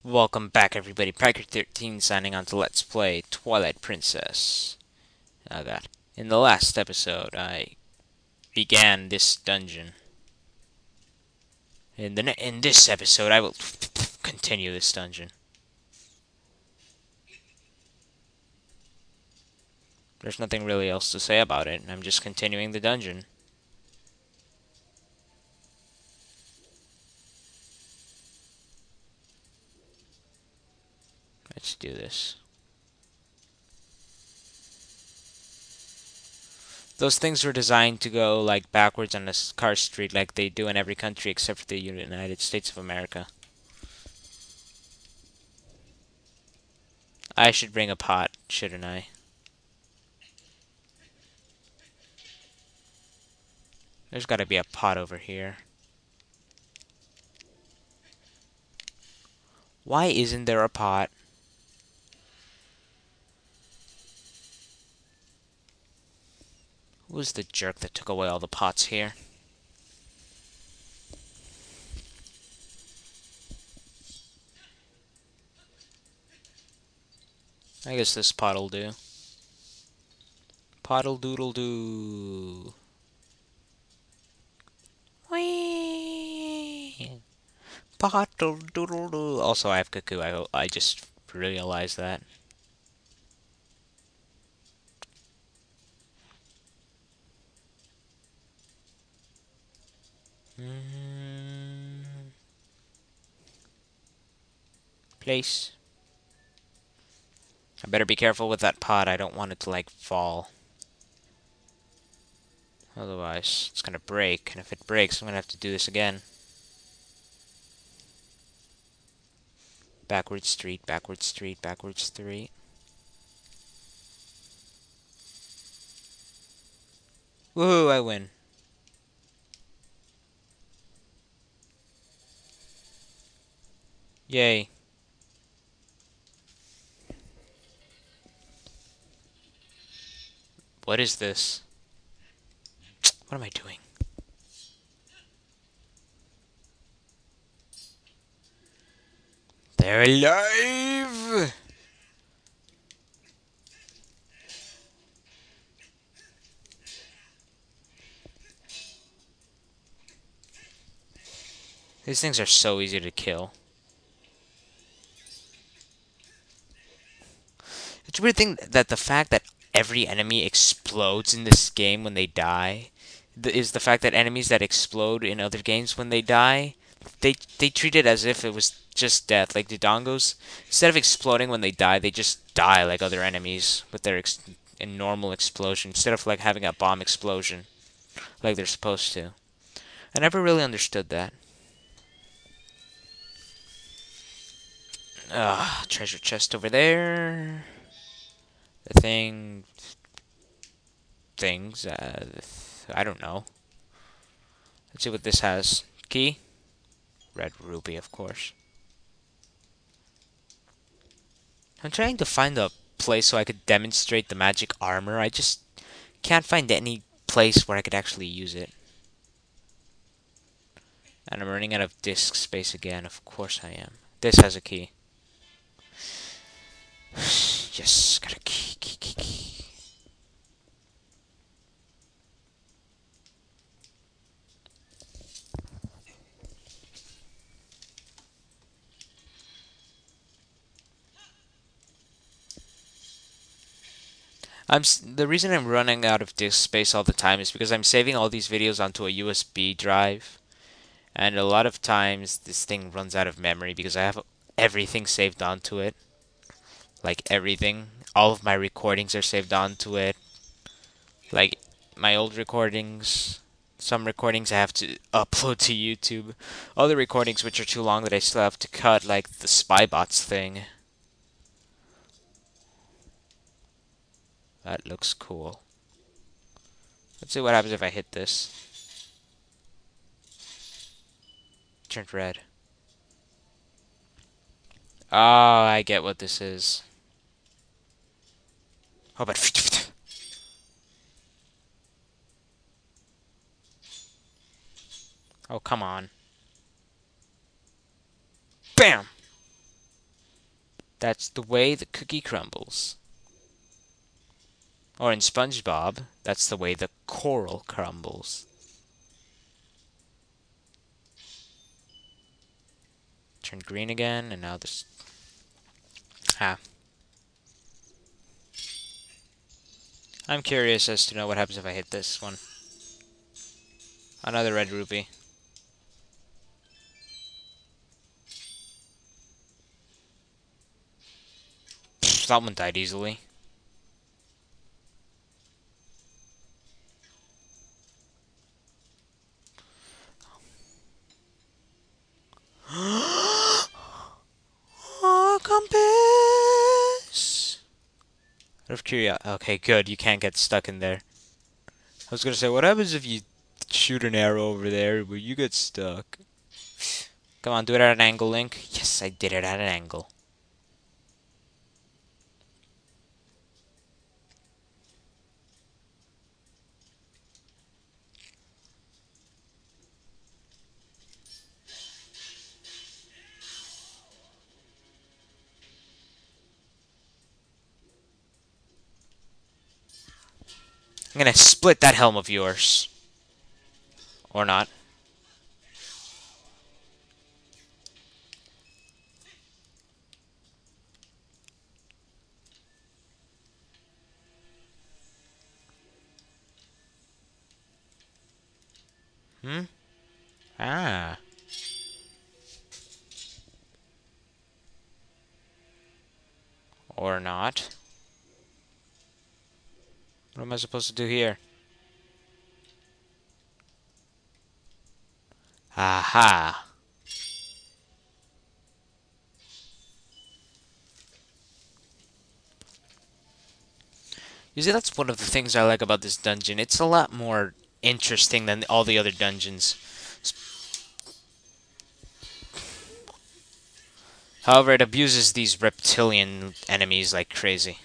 Welcome back, everybody. Piker13 signing on to Let's Play Twilight Princess. Oh god. In the last episode, I began this dungeon. In this episode, I will continue this dungeon. There's nothing really else to say about it. I'm just continuing the dungeon. Let's do this. Those things were designed to go like backwards on a car street like they do in every country except for the United States of America. I should bring a pot, shouldn't I? There's gotta be a pot over here. Why isn't there a pot? Who was the jerk that took away all the pots here? I guess this pot'll do. Pot'll doodle doo. Whee! Pot'll doodle doo. Also, I have cuckoo. I just realized that. Mm. Place. I better be careful with that pot. I don't want it to, like, fall. Otherwise, it's gonna break. And if it breaks, I'm gonna have to do this again. Backwards street, backwards street, backwards street. Woohoo, I win. Yay. What is this? What am I doing? They're alive! These things are so easy to kill. It's a weird thing that the fact that every enemy explodes in this game when they die is the fact that enemies that explode in other games when they die, they treat it as if it was just death. Like the Dongos, instead of exploding when they die, they just die like other enemies with their in normal explosion instead of like having a bomb explosion like they're supposed to. I never really understood that. Treasure chest over there. The things. I don't know. Let's see what this has. Key? Red ruby, of course. I'm trying to find a place so I could demonstrate the magic armor. I just can't find any place where I could actually use it. And I'm running out of disk space again. Of course I am. This has a key. Yes, got a key, key, key, key. The reason I'm running out of disk space all the time is because I'm saving all these videos onto a USB drive. And a lot of times this thing runs out of memory because I have everything saved onto it. Like everything. All of my recordings are saved onto it. Like my old recordings. Some recordings I have to upload to YouTube. Other recordings which are too long that I still have to cut, like the Spybots thing. That looks cool. Let's see what happens if I hit this. Turned red. Oh, I get what this is. Oh, but oh, come on. Bam! That's the way the cookie crumbles. Or in SpongeBob, that's the way the coral crumbles. Turn green again, and now this... Ah. I'm curious as to know what happens if I hit this one. Another red rupee. Pfft, that one died easily. Oh, compass! Out of curiosity. Okay, good. You can't get stuck in there. I was gonna say, what happens if you shoot an arrow over there, but you get stuck? Come on, do it at an angle, Link. Yes, I did it at an angle. I'm gonna split that helm of yours. Or not. Hmm? Ah. Or not. What am I supposed to do here? Aha. You see, that's one of the things I like about this dungeon. It's a lot more interesting than all the other dungeons. However, it abuses these reptilian enemies like crazy.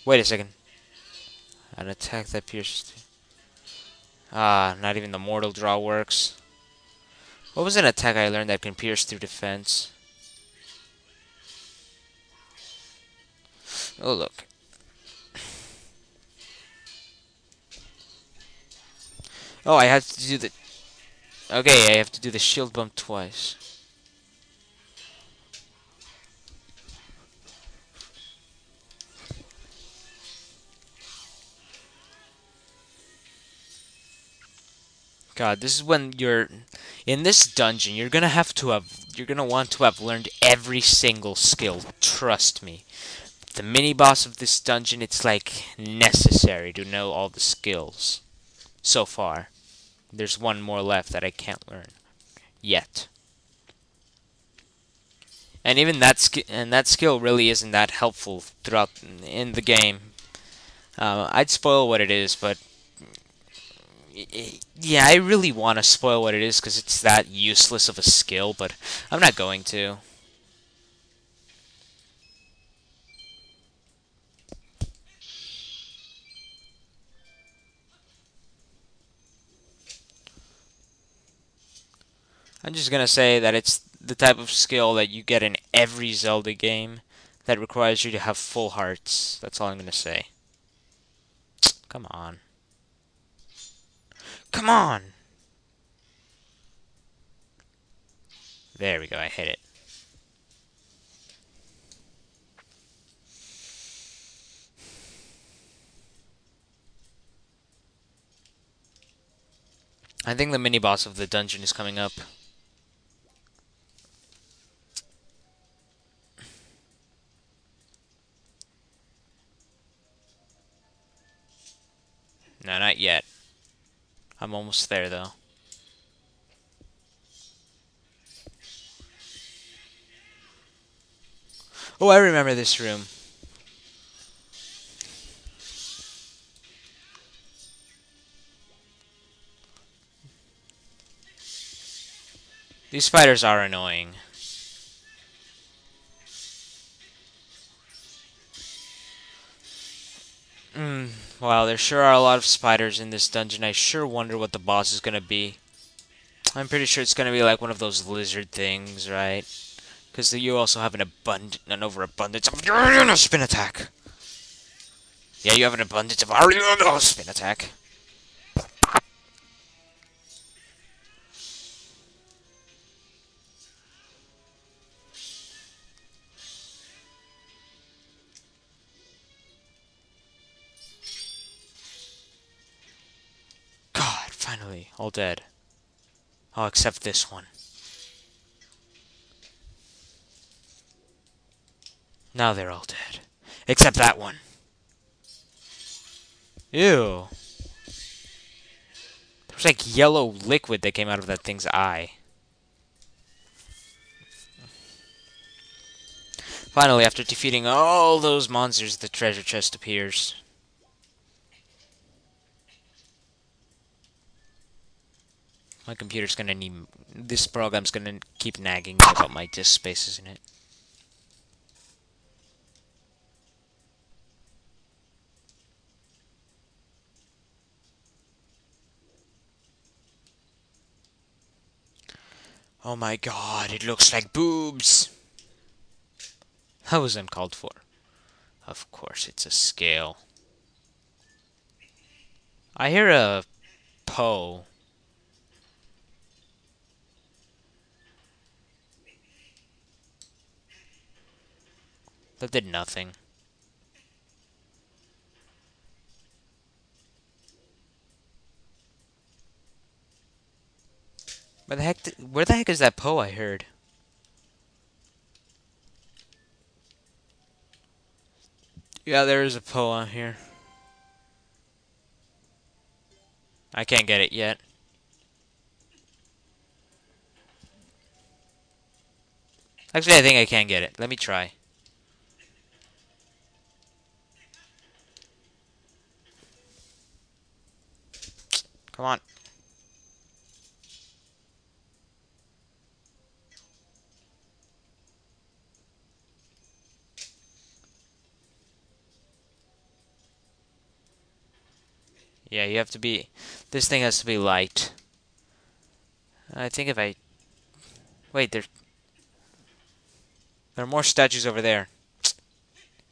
Wait a second. An attack that pierces... Ah, not even the mortal draw works. What was an attack I learned that can pierce through defense? Oh, look. Oh, I have to do the... Okay, I have to do the shield bump twice. God, this is when you're... In this dungeon, you're gonna have to have... You're gonna want to have learned every single skill. Trust me. The mini-boss of this dungeon, it's like necessary to know all the skills. So far. There's one more left that I can't learn. Yet. And even that skill really isn't that helpful throughout in the game. I'd spoil what it is, but yeah, I really want to spoil what it is because it's that useless of a skill, but I'm not going to. I'm just gonna say that it's the type of skill that you get in every Zelda game that requires you to have full hearts. That's all I'm gonna say. Come on. Come on! There we go, I hit it. I think the mini-boss of the dungeon is coming up. No, not yet. I'm almost there, though. Oh, I remember this room. These spiders are annoying. Wow, there sure are a lot of spiders in this dungeon. I sure wonder what the boss is gonna be. I'm pretty sure it's gonna be like one of those lizard things, right? Because you also have an overabundance of spin attack. Yeah, you have an abundance of spin attack. God, finally, all dead. Oh, except this one. Now they're all dead. Except that one. Ew. There's like yellow liquid that came out of that thing's eye. Finally, after defeating all those monsters, the treasure chest appears. My computer's gonna need... This program's gonna keep nagging me about my disk space, isn't it? Oh my god, it looks like boobs! How was uncalled for? Of course, it's a scale. I hear a Poe. That did nothing. Where the heck is that Poe I heard? Yeah, there is a Poe on here. I can't get it yet. Actually, I think I can get it. Let me try. Come on. Yeah, you have to be... This thing has to be light. I think if I... Wait, there are more statues over there.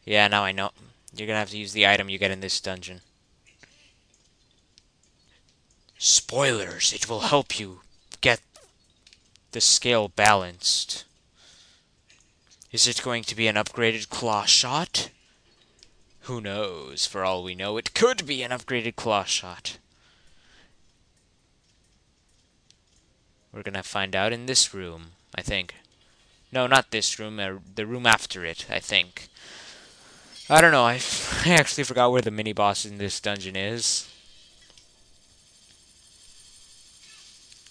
Yeah, now I know. You're gonna have to use the item you get in this dungeon. Spoilers! It will help you get the scale balanced. Is it going to be an upgraded claw shot? Who knows? For all we know, it could be an upgraded claw shot. We're gonna find out in this room, I think. No, not this room, the room after it, I think. I don't know, I actually forgot where the mini-boss in this dungeon is.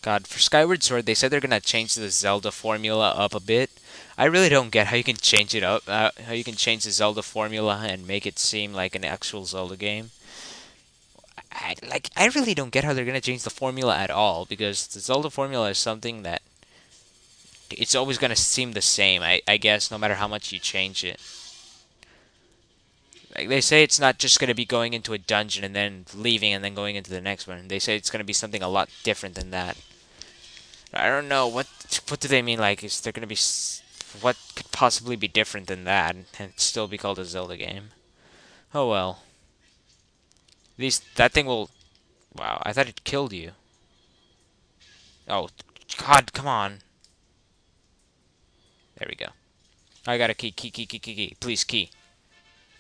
God, for Skyward Sword, they said they're gonna change the Zelda formula up a bit. I really don't get how you can change it up, how you can change the Zelda formula and make it seem like an actual Zelda game. I really don't get how they're gonna change the formula at all, because the Zelda formula is something that it's always gonna seem the same, I guess, no matter how much you change it. Like, they say it's not just gonna be going into a dungeon and then leaving and then going into the next one. They say it's gonna be something a lot different than that. I don't know, what do they mean, like, is there gonna be... What could possibly be different than that and still be called a Zelda game? Oh well. At least that thing will... Wow, I thought it killed you. Oh, God, come on. There we go. I got a key. Please, key.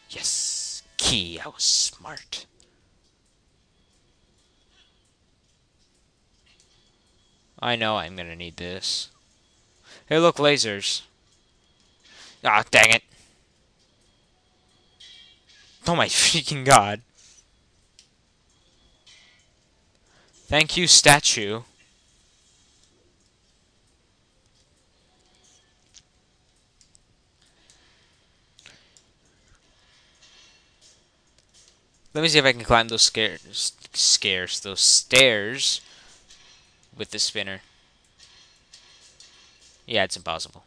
Yes, key. I was smart. I know I'm gonna need this. Hey, look, lasers. Ah, dang it. Oh my freaking god. Thank you, statue. Let me see if I can climb those those stairs with the spinner. Yeah, it's impossible.